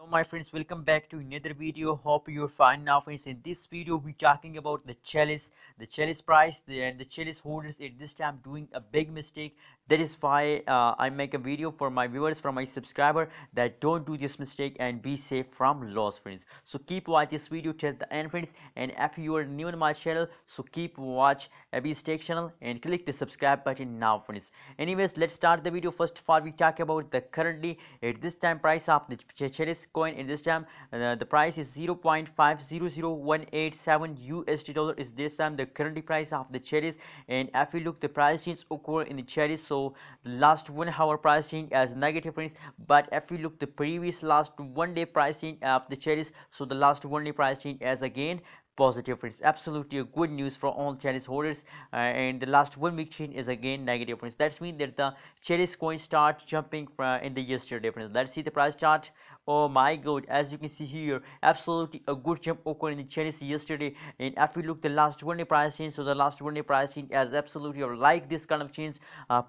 Hello my friends, welcome back to another video. Hope you're fine now friends. In this video we're talking about the Chiliz price and the Chiliz holders at this time doing a big mistake. That is why I make a video for my viewers, from my subscriber, that don't do this mistake and be safe from loss friends. So keep watch this video till the end friends, and if you are new to my channel, so keep watch Abby's Tech channel and click the subscribe button now friends. Anyways, let's start the video. First of all, we talk about the currently at this time price of the Chiliz coin. In this time the price is 0.500187 USD dollar is this time the currently price of the Chiliz. And if we look the price change occur in the Chiliz, so the last 1 hour price change as negative friends, but if we look the previous last 1 day price change of the Chiliz, so the last 1 day price change as again positive friends. Absolutely a good news for all Chiliz holders. And the last 1 week change is again negative friends. That's mean that the Chiliz coin start jumping in the yesterday friends. Let's see the price chart. Oh my god, as you can see here, absolutely a good jump occurred in the Chiliz yesterday. And if we look the last 1 day price change, so the last 1 day price change as absolutely like this kind of change,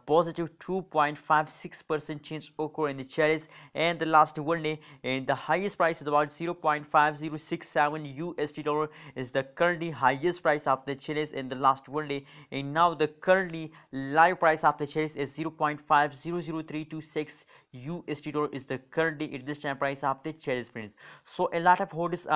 positive 2.56% change occur in the Chiliz. And the last 1 day, and the highest price is about 0.5067 USD dollar is the currently highest price of the Chiliz in the last 1 day. And now the currently live price of the Chiliz is 0.500326 USD dollar is the currently at this time price of the Chiliz friends. So a lot of holders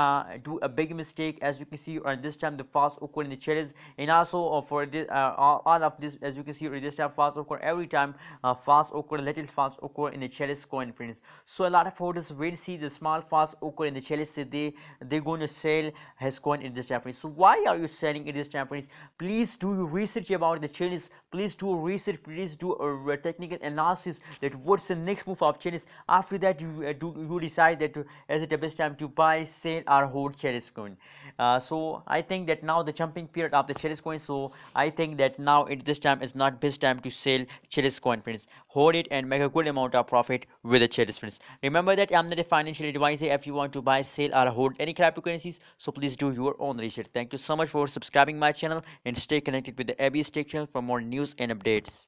do a big mistake, as you can see this time the fast occur in the Chiliz. And also for this all of this, as you can see this time fast occur every time, fast occur, little fast occur in the Chiliz coin friends. So a lot of holders will see the small fast occur in the Chiliz, so they're going to sell his coin in this time friends. So why are you selling in this time friends? Please do your research about the Chiliz. Please do research, please do a technical analysis that what's the next move of Chiliz. After that you decide that is it the best time to buy, sell or hold Chiliz coin. So I think that now the jumping period of the Chiliz coin, so I think that now at this time is not best time to sell Chiliz coin friends. Hold it and make a good amount of profit with the Chiliz friends. Remember that I'm not a financial advisor. If you want to buy, sell or hold any cryptocurrencies, so please do your own research. Thank you so much for subscribing my channel and stay connected with the Abby's Tech channel for more news and updates.